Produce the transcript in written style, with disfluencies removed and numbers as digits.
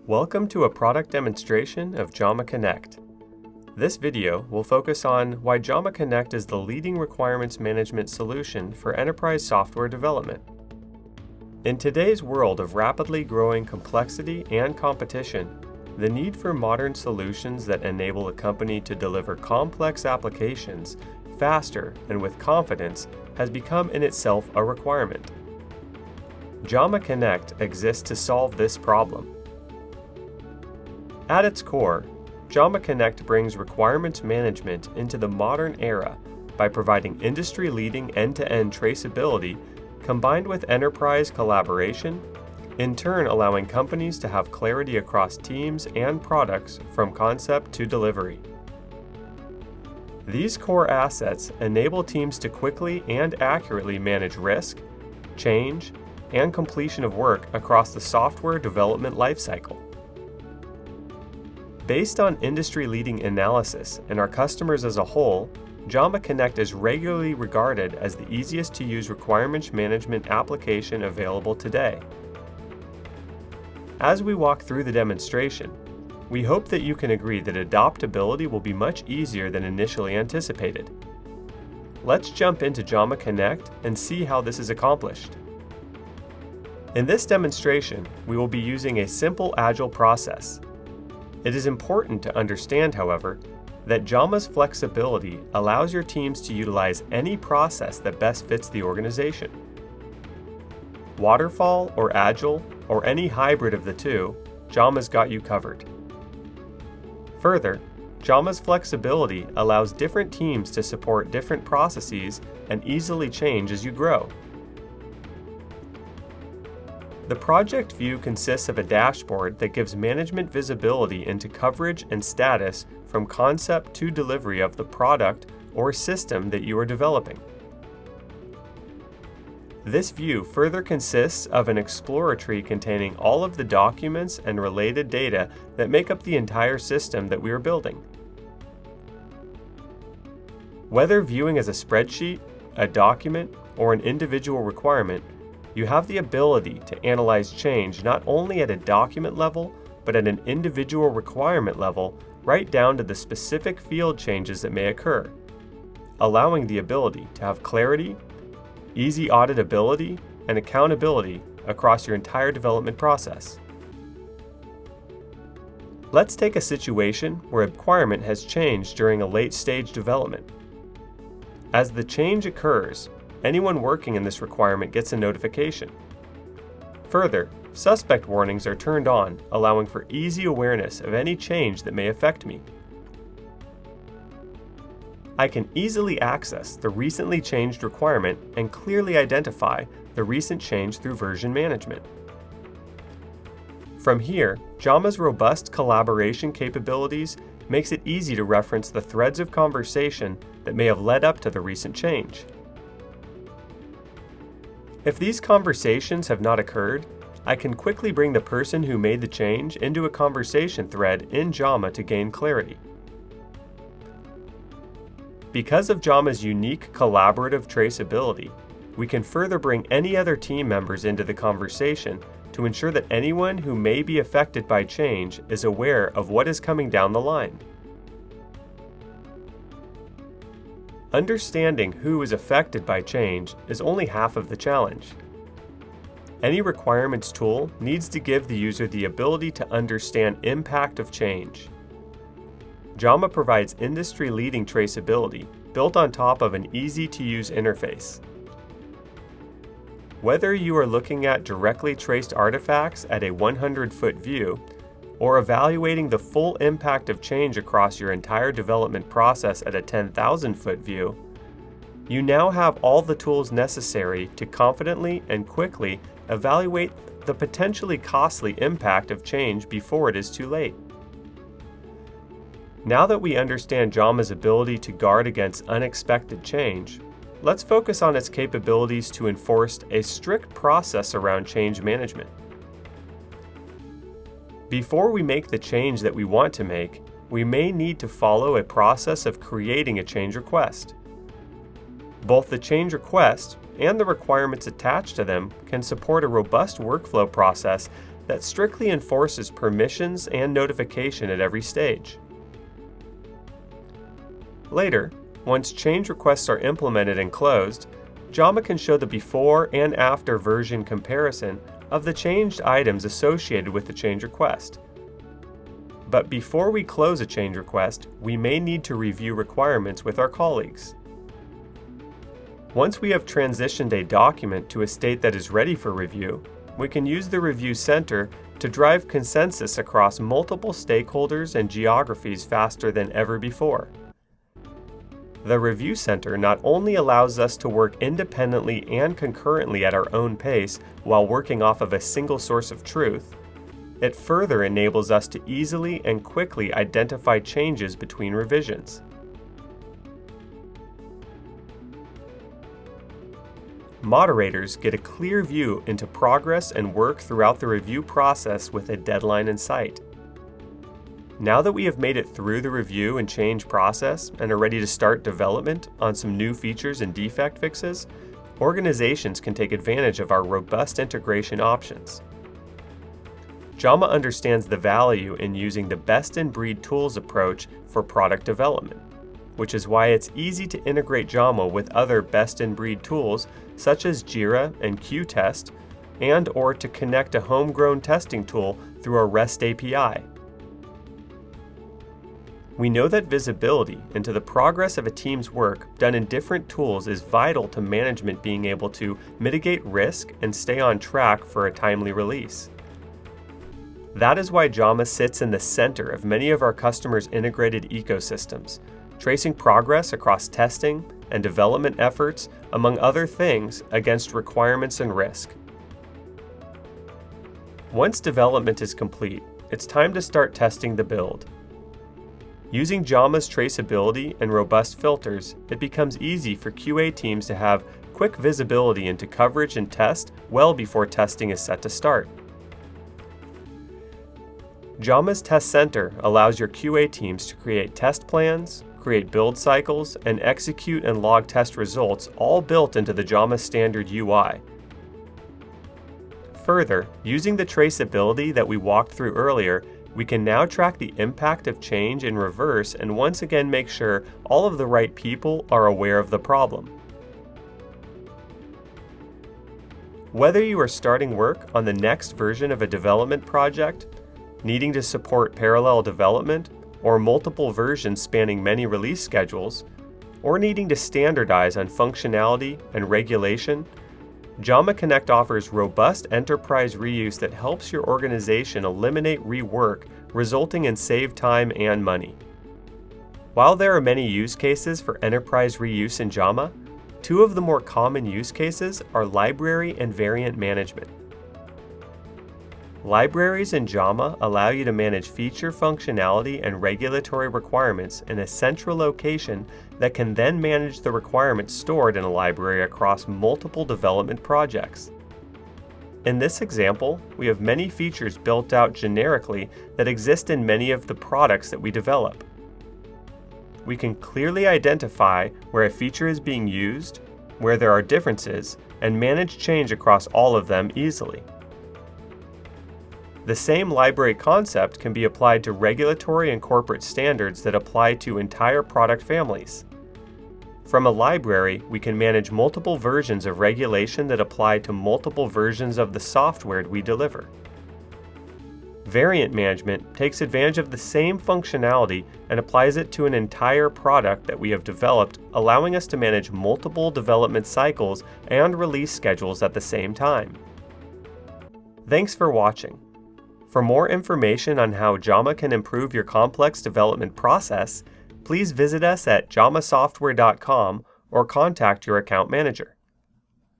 Welcome to a product demonstration of Jama Connect. This video will focus on why Jama Connect is the leading requirements management solution for enterprise software development. In today's world of rapidly growing complexity and competition, the need for modern solutions that enable a company to deliver complex applications faster and with confidence has become in itself a requirement. Jama Connect exists to solve this problem. At its core, Jama Connect brings requirements management into the modern era by providing industry-leading end-to-end traceability combined with enterprise collaboration, in turn allowing companies to have clarity across teams and products from concept to delivery. These core assets enable teams to quickly and accurately manage risk, change, and completion of work across the software development lifecycle. Based on industry-leading analysis and our customers as a whole, Jama Connect is regularly regarded as the easiest to use requirements management application available today. As we walk through the demonstration, we hope that you can agree that adoptability will be much easier than initially anticipated. Let's jump into Jama Connect and see how this is accomplished. In this demonstration, we will be using a simple agile process. It is important to understand, however, that Jama's flexibility allows your teams to utilize any process that best fits the organization. Waterfall or Agile, or any hybrid of the two, Jama's got you covered. Further, Jama's flexibility allows different teams to support different processes and easily change as you grow. The project view consists of a dashboard that gives management visibility into coverage and status from concept to delivery of the product or system that you are developing. This view further consists of an explorer tree containing all of the documents and related data that make up the entire system that we are building. Whether viewing as a spreadsheet, a document, or an individual requirement, you have the ability to analyze change not only at a document level, but at an individual requirement level, right down to the specific field changes that may occur, allowing the ability to have clarity, easy auditability, and accountability across your entire development process. Let's take a situation where a requirement has changed during a late-stage development. As the change occurs, anyone working in this requirement gets a notification. Further, suspect warnings are turned on, allowing for easy awareness of any change that may affect me. I can easily access the recently changed requirement and clearly identify the recent change through version management. From here, Jama's robust collaboration capabilities makes it easy to reference the threads of conversation that may have led up to the recent change. If these conversations have not occurred, I can quickly bring the person who made the change into a conversation thread in Jama to gain clarity. Because of Jama's unique collaborative traceability, we can further bring any other team members into the conversation to ensure that anyone who may be affected by change is aware of what is coming down the line. Understanding who is affected by change is only half of the challenge. Any requirements tool needs to give the user the ability to understand impact of change. Jama provides industry-leading traceability built on top of an easy-to-use interface. Whether you are looking at directly traced artifacts at a 100-foot view, or evaluating the full impact of change across your entire development process at a 10,000-foot view, you now have all the tools necessary to confidently and quickly evaluate the potentially costly impact of change before it is too late. Now that we understand Jama's ability to guard against unexpected change, let's focus on its capabilities to enforce a strict process around change management. Before we make the change that we want to make, we may need to follow a process of creating a change request. Both the change request and the requirements attached to them can support a robust workflow process that strictly enforces permissions and notification at every stage. Later, once change requests are implemented and closed, Jama can show the before and after version comparison of the changed items associated with the change request. But before we close a change request, we may need to review requirements with our colleagues. Once we have transitioned a document to a state that is ready for review, we can use the Review Center to drive consensus across multiple stakeholders and geographies faster than ever before. The Review Center not only allows us to work independently and concurrently at our own pace while working off of a single source of truth, it further enables us to easily and quickly identify changes between revisions. Moderators get a clear view into progress and work throughout the review process with a deadline in sight. Now that we have made it through the review and change process and are ready to start development on some new features and defect fixes, organizations can take advantage of our robust integration options. Jama understands the value in using the best-in-breed tools approach for product development, which is why it's easy to integrate Jama with other best-in-breed tools such as Jira and Qtest, and/or to connect a homegrown testing tool through a REST API. We know that visibility into the progress of a team's work done in different tools is vital to management being able to mitigate risk and stay on track for a timely release. That is why Jama sits in the center of many of our customers' integrated ecosystems, tracing progress across testing and development efforts, among other things, against requirements and risk. Once development is complete, it's time to start testing the build. Using Jama's traceability and robust filters, it becomes easy for QA teams to have quick visibility into coverage and test well before testing is set to start. Jama's Test Center allows your QA teams to create test plans, create build cycles, and execute and log test results, all built into the Jama standard UI. Further, using the traceability that we walked through earlier, we can now track the impact of change in reverse and once again make sure all of the right people are aware of the problem. Whether you are starting work on the next version of a development project, needing to support parallel development, or multiple versions spanning many release schedules, or needing to standardize on functionality and regulation, Jama Connect offers robust enterprise reuse that helps your organization eliminate rework, resulting in saved time and money. While there are many use cases for enterprise reuse in Jama, two of the more common use cases are library and variant management. Libraries in Jama allow you to manage feature functionality and regulatory requirements in a central location that can then manage the requirements stored in a library across multiple development projects. In this example, we have many features built out generically that exist in many of the products that we develop. We can clearly identify where a feature is being used, where there are differences, and manage change across all of them easily. The same library concept can be applied to regulatory and corporate standards that apply to entire product families. From a library, we can manage multiple versions of regulation that apply to multiple versions of the software we deliver. Variant management takes advantage of the same functionality and applies it to an entire product that we have developed, allowing us to manage multiple development cycles and release schedules at the same time. Thanks for watching. For more information on how Jama can improve your complex development process, please visit us at jamasoftware.com or contact your account manager.